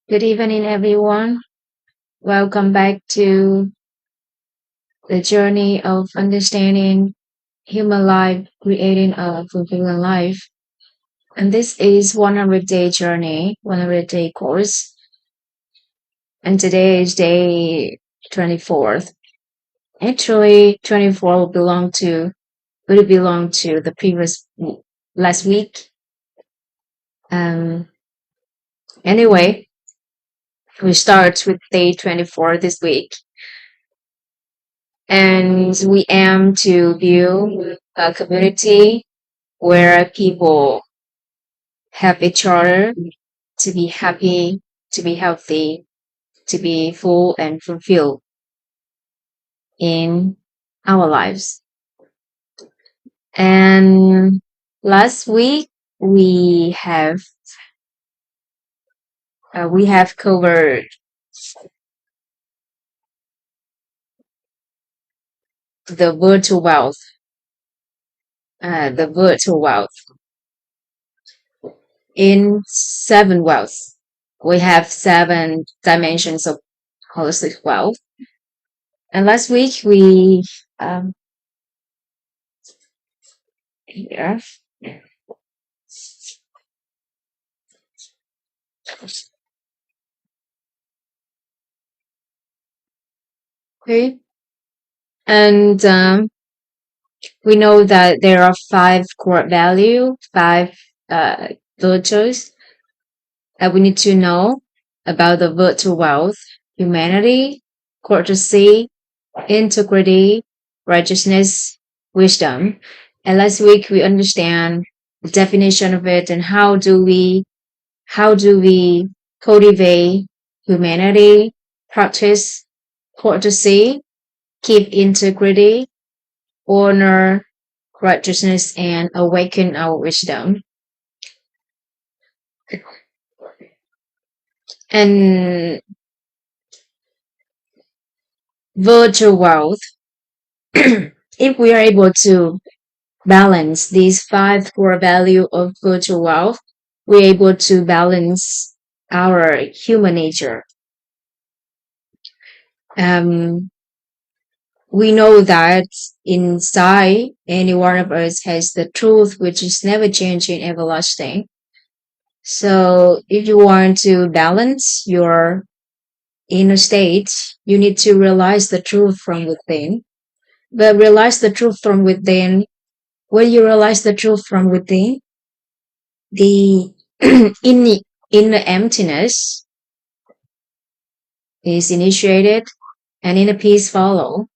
Good evening, everyone. Welcome back to the journey of understanding human life, creating a fulfilling life. And this is 100-day journey, 100-day course. And today is day 24th. Actually, 24 will belong to the previous last week. Um, anyway, we start with day 24 this week. And we aim to build a community where people help each other to be happy, to be healthy, to be full and fulfilled in our lives. And last week we have covered the virtual wealth, the virtual wealth in seven wealths. We have seven dimensions of holistic wealth. And last week we um, here okay, and we know that there are five core value, five uh, virtues that we need to know about the virtual wealth: humanity, courtesy, integrity, righteousness, wisdom. And last week we understand the definition of it and how do we cultivate humanity, practice courtesy, keep integrity, honor righteousness, and awaken our wisdom. And virtual wealth, if we are able to balance these five core value of virtual wealth, we're able to balance our human nature. Um, we know that inside any one of us has the truth which is never changing, everlasting. So if you want to balance your inner state, you need to realize the truth from within. But realize the truth from within. When you realize the truth from within, the inner emptiness is initiated and inner peace follow.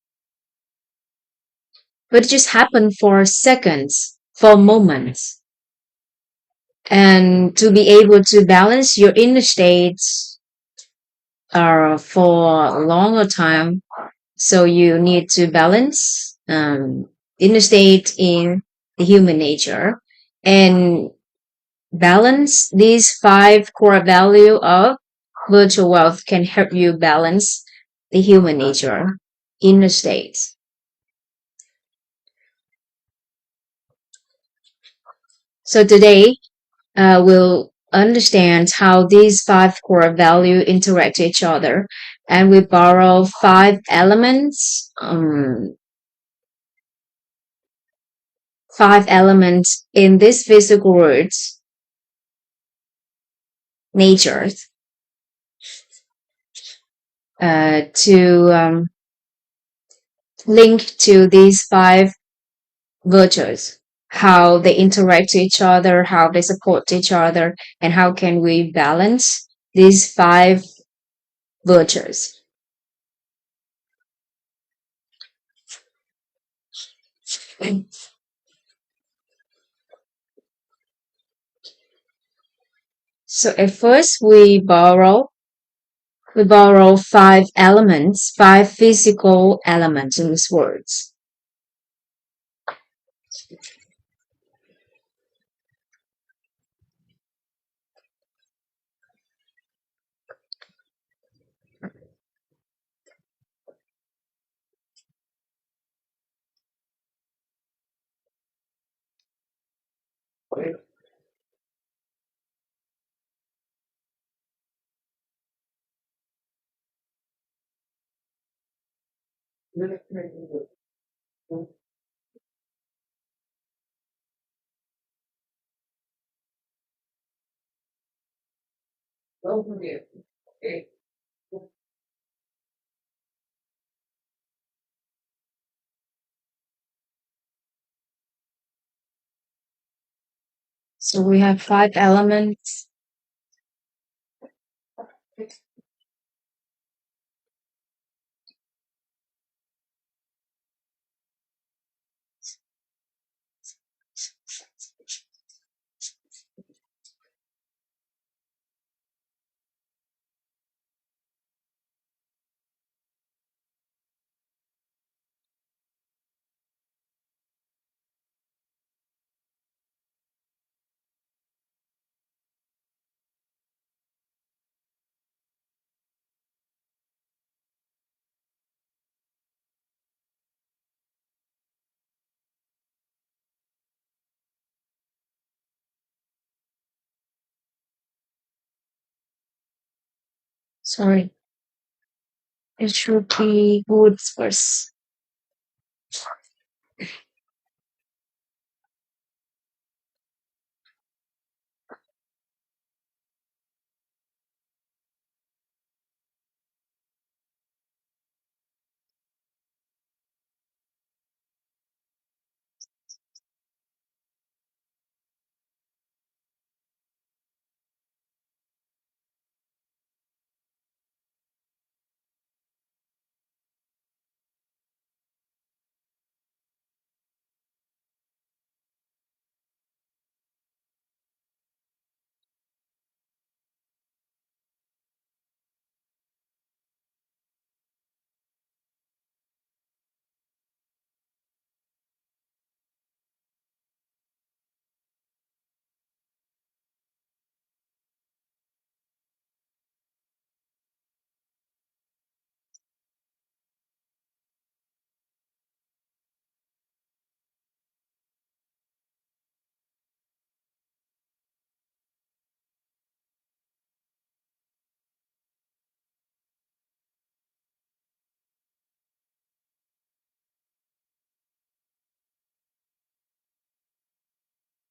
But it just happened for seconds, for moments. And to be able to balance your inner states for a longer time, so you need to balance inner state in the human nature and balance these five core value of virtual wealth can help you balance the human nature inner state. So today we'll understand how these five core value interact with each other, and we borrow five elements in this physical words nature to link to these five virtues, how they interact with each other, how they support each other, and how can we balance these five virtues. So at first we borrow five elements, five physical elements in these words. So we have five elements. Sorry, it should be woods first.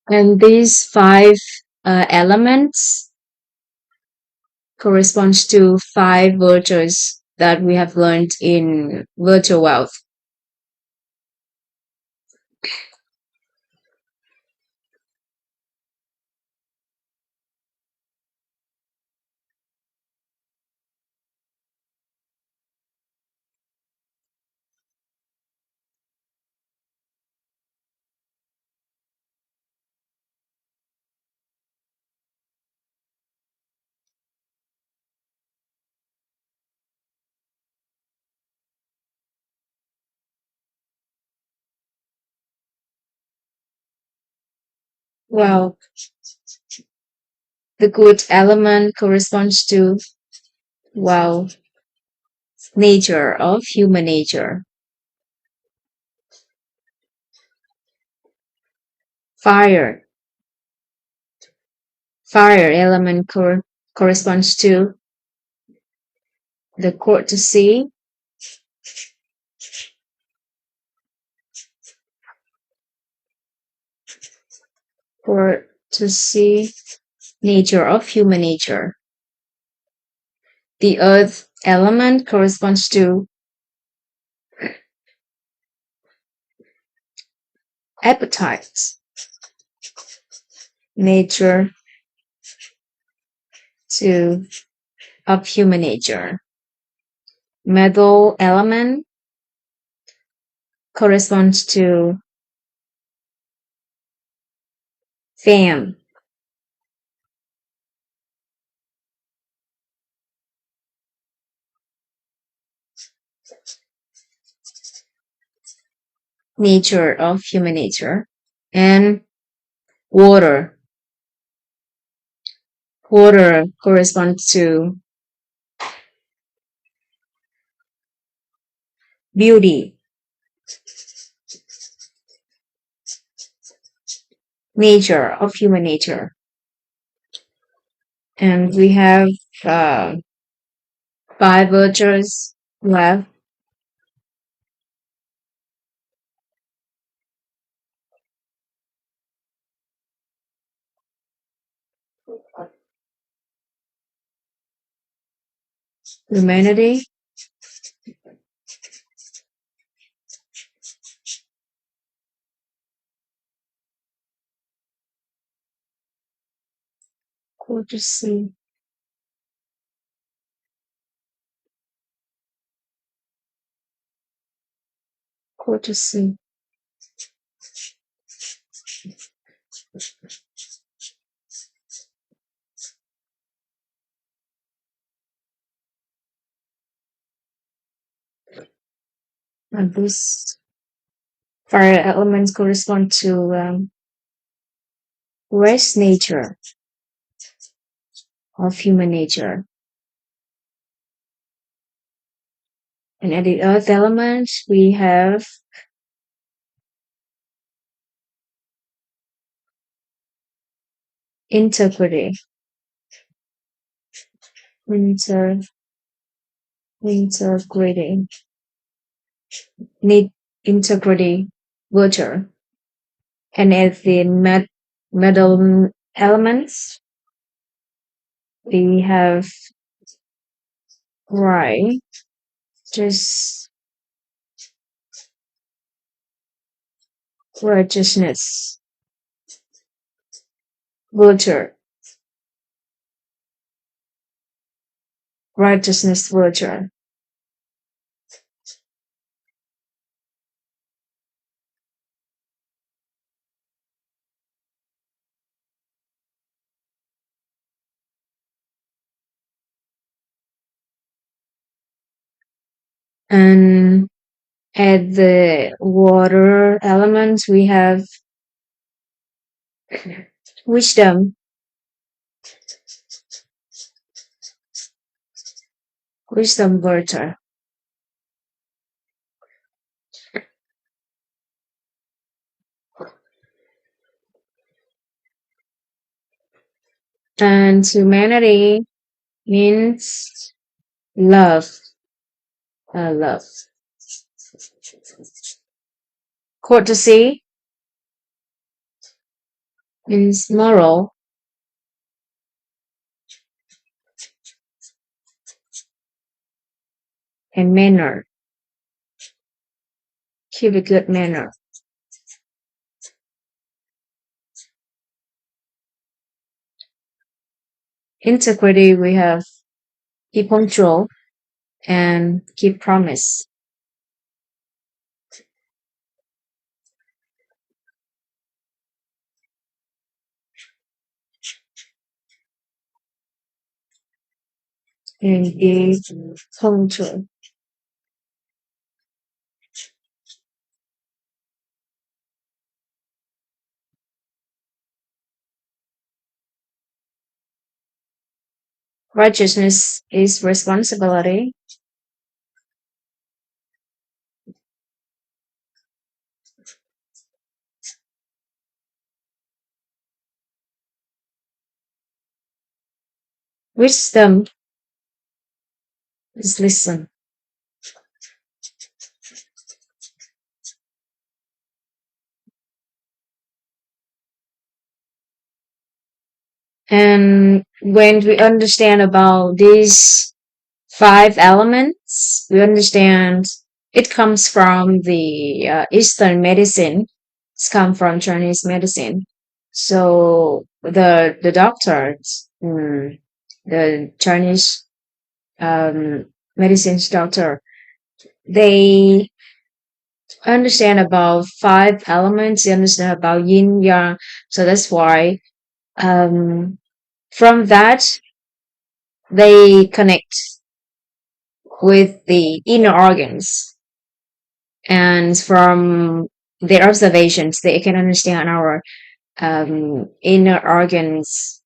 And these five elements corresponds to five virtues that we have learned in virtual wealth. Well, the good element corresponds to, well, nature of human nature. Fire. Fire element corresponds to the courtesy, courtesy nature of human nature. The earth element corresponds to appetite, nature to of human nature. Metal element corresponds to fame, nature of human nature. And water. Water corresponds to beauty, nature of human nature. And we have uh, five virtues left. Humanity, courtesy, courtesy. And these fire elements correspond to rest nature of human nature. And at the earth element, we have integrity, inter, integrity, need integrity, water. And at the metal elements, we have right, just righteousness, water, righteousness, water. And at the water elements, we have wisdom, wisdom, water. And humanity means love, love. Courtesy means moral, and manner, keep a good manner. Integrity, we have keep punctual and keep promise. And give punctual. Righteousness is responsibility. Wisdom is listen. And when we understand about these five elements, we understand it comes from the Eastern medicine. It's come from Chinese medicine. So the doctors, the Chinese medicine's doctor, they understand about five elements. They understand about yin yang. So that's why from that they connect with the inner organs, and from their observations they can understand our inner organs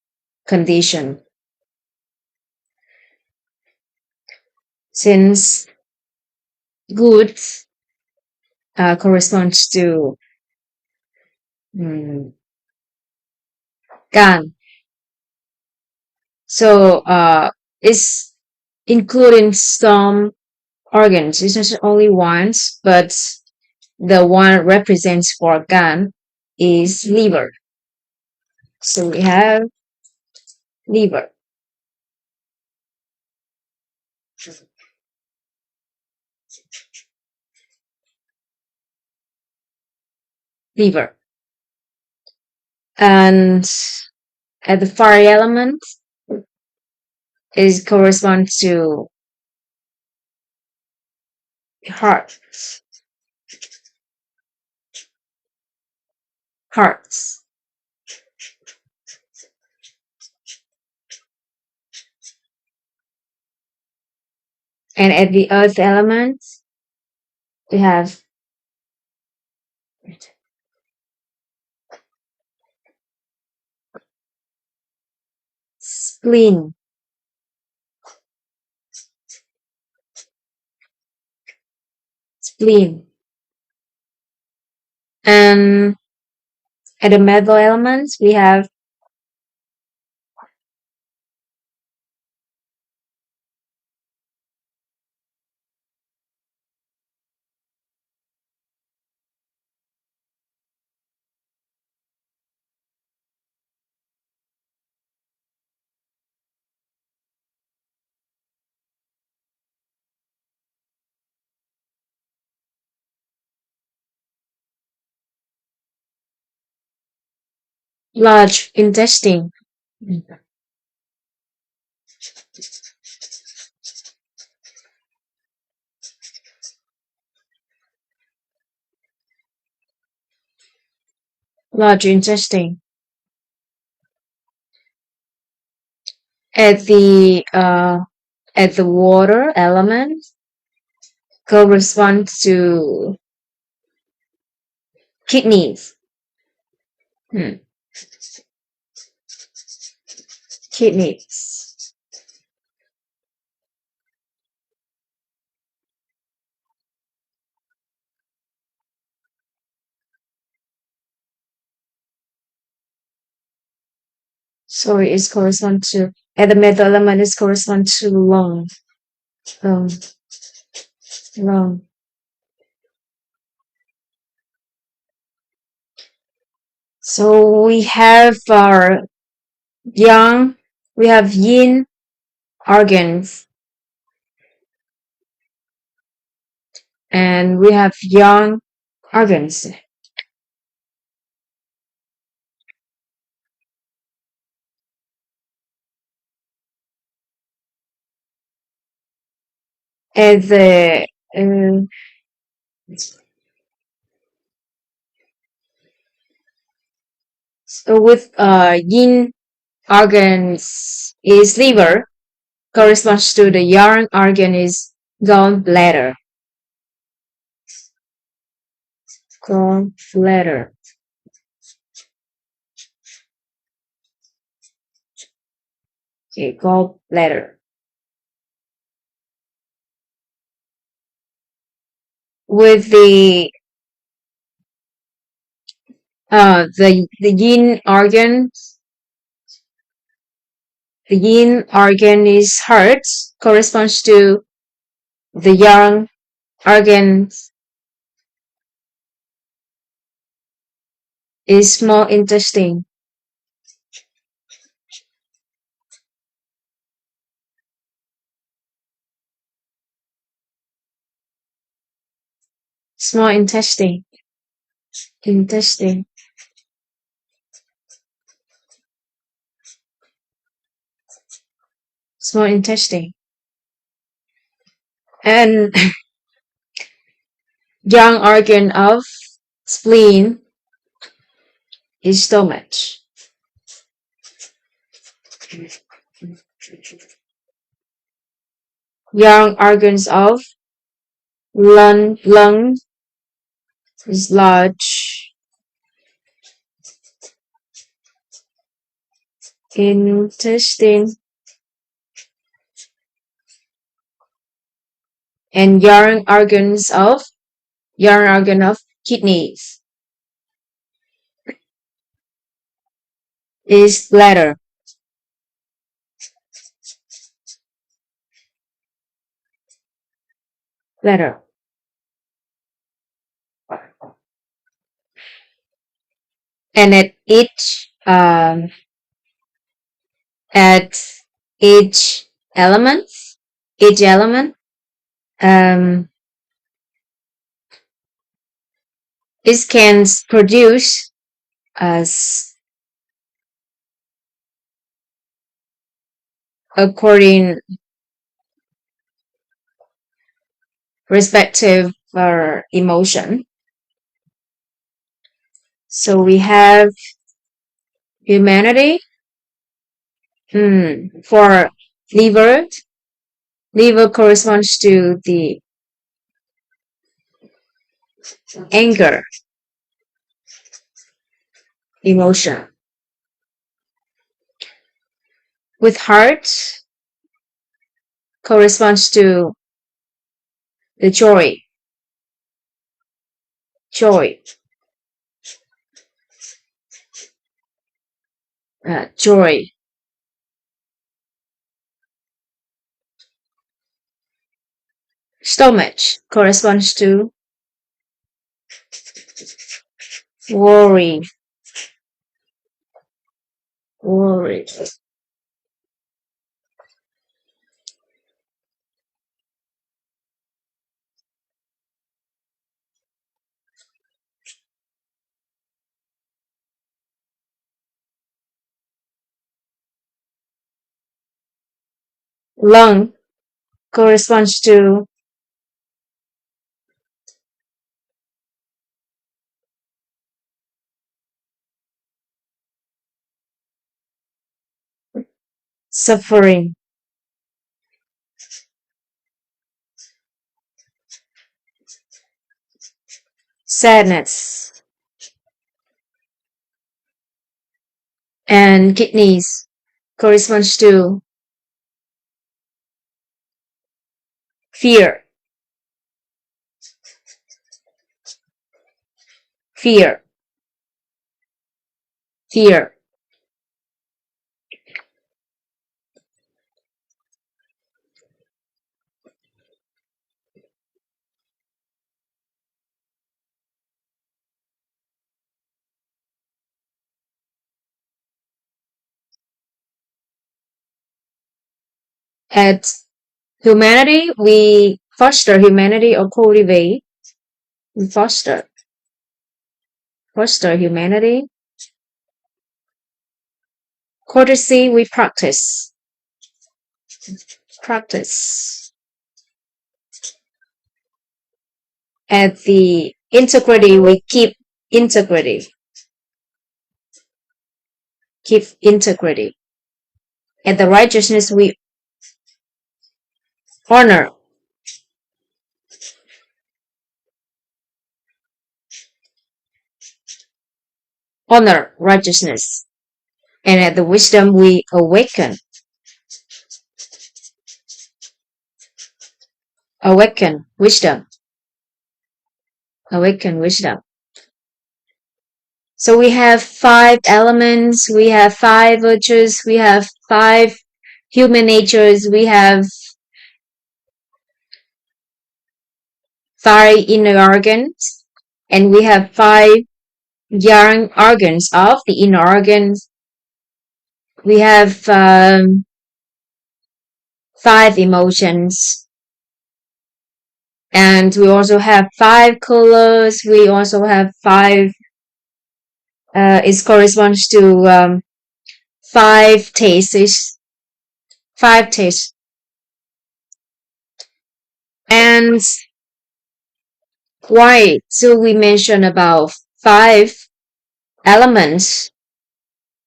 condition. Since good corresponds to um, gan, so it's including some organs. It's not only ones, but the one represents for gan is liver. So we have liver, liver. And at the fire element is corresponds to heart, hearts. And at the earth element, we have spleen, spleen. And at the metal element, we have large intestine, large intestine. At the water element corresponds to kidneys. Hmm. Kidneys. Sorry, it corresponds to at the metal element is correspond to lung. Um, lung. So we have our yang, we have yin organs, and we have yang organs. At the so with yin organs is liver, corresponds to the yang organ is gallbladder. Gallbladder. Okay, gallbladder. With the yin organ is heart, corresponds to the yang organ is small intestine. Small intestine. Intestine. Small intestine. And yang organ of spleen is stomach. Yang organs of lung is large intestine, and yang organ of kidneys is bladder. Bladder. And at each at each element. Each element um, it can produce as according respective emotion. So we have humanity. For liver, liver corresponds to the anger emotion. With heart corresponds to the joy, joy. Stomach corresponds to worry, worry. Lung corresponds to suffering. Sadness. And kidneys corresponds to fear, fear, fear. At humanity, we foster humanity or cultivate. We foster humanity. Courtesy, we practice. At the integrity, we keep integrity. At the righteousness, we honor, honor righteousness. And at the wisdom, we awaken wisdom, awaken wisdom. So we have 5 elements, we have 5 virtues, we have 5 human natures, we have 5 inner organs, and we have 5 yang organs of the inner organs. We have 5 emotions, and we also have 5 colors. We also have 5. It corresponds to 5 tastes. 5 tastes, and why? So we mentioned about 5 elements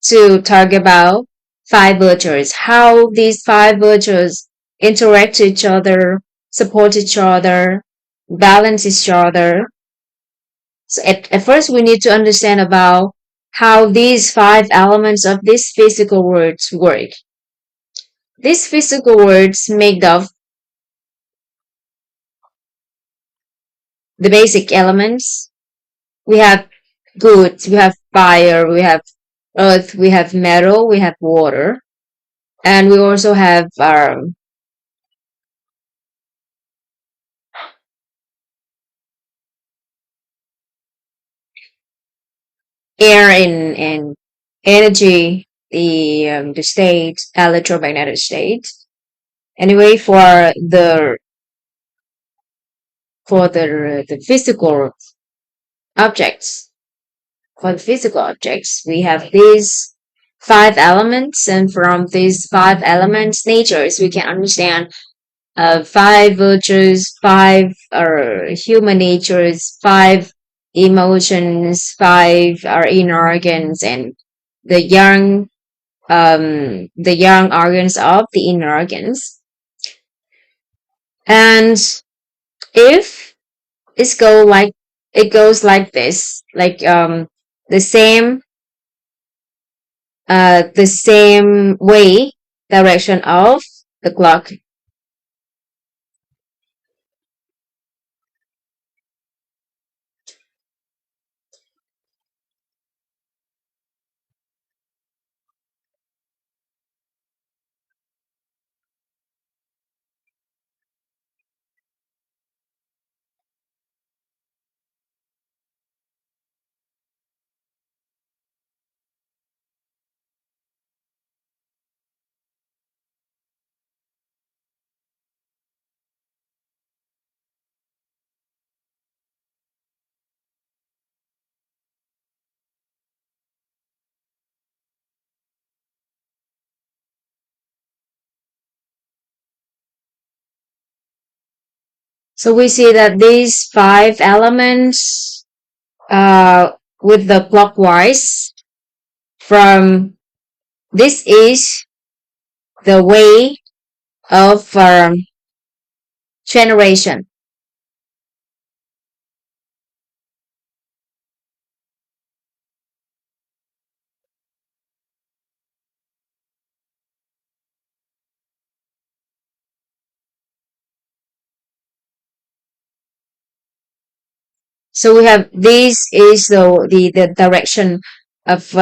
to talk about 5 virtues. How these 5 virtues interact with each other, support each other, balance each other. So at first we need to understand about how these 5 elements of these physical words work. These physical words make up the basic elements. We have wood, we have fire, we have earth, we have metal, we have water, and we also have air and energy. the state, electromagnetic state. Anyway, for the physical objects, for the physical objects, we have these five elements, and from these five elements, natures, we can understand five virtues, five human natures, five emotions, five are inner organs, and the young organs of the inner organs. And if it goes like this, like the same the same way direction of the clock. So we see that these five elements with the clockwise from this is the way of generation. So we have this is the direction of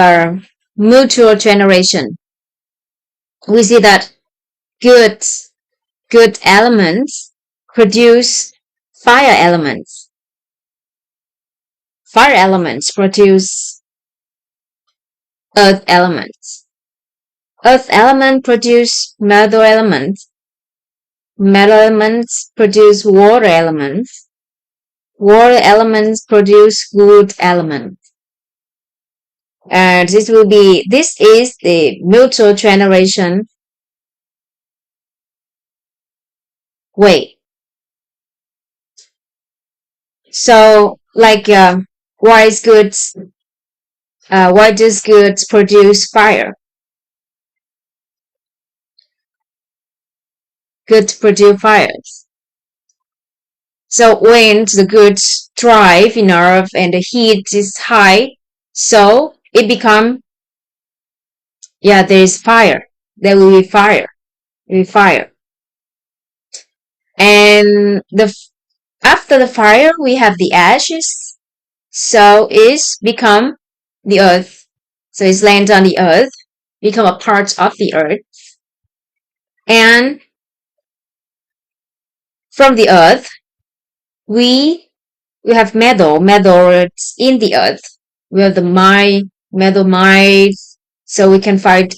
mutual generation. We see that good good elements produce fire elements. Fire elements produce earth elements. Earth element produce metal elements. Metal elements produce water elements. Water elements produce wood elements. And this is the mutual generation way. So, like, why does goods produce fire? Goods produce fires. So when the goods drive enough and the heat is high, so it become, yeah, there is fire. There will be fire. There will be fire. And after the fire, we have the ashes. So it's become the earth. So it's land on the earth, become a part of the earth. And from the earth, we we have metal. Metal is in the earth. We have the metal mines, so we can find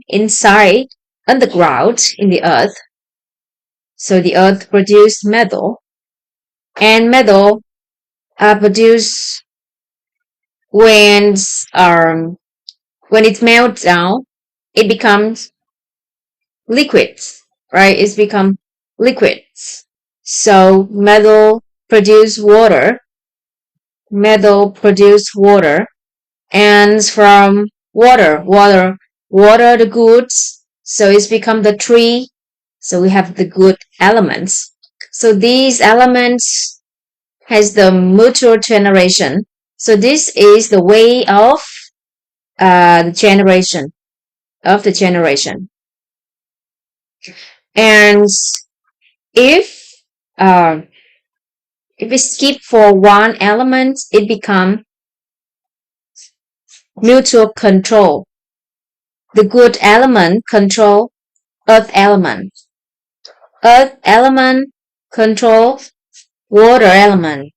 inside underground in the earth. So the earth produce metal, and metal produce when when it melts down, it becomes liquids, right? It's become liquids. So metal produce water. Metal produce water, and from water the goods. So it's become the tree. So we have the good elements. So these elements has the mutual generation. So this is the way of the generation of the generation. And if uh, if we skip for one element, it become mutual control. The good element control earth element. Earth element control water element.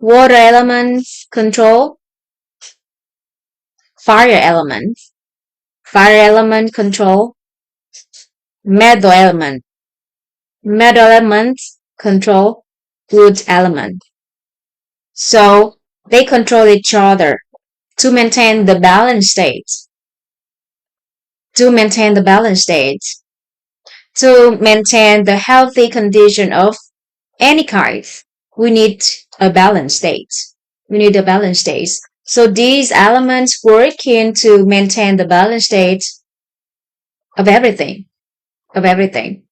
Water elements control fire elements. fire element control metal element. Metal element control wood element. So they control each other to maintain the balance state. To maintain the balance state. To maintain the healthy condition of any kind, we need a balanced state. We need a balanced state. So these elements working to maintain the balanced state of everything, of everything.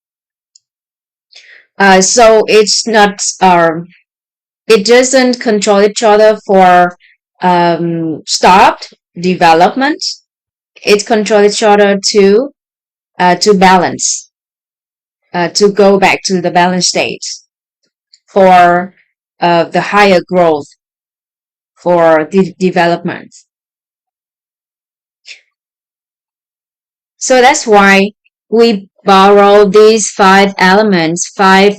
So it's not, it doesn't control each other for stopped development. It controls each other to balance, to go back to the balanced state for the higher growth, for development. So that's why we borrow these five elements, five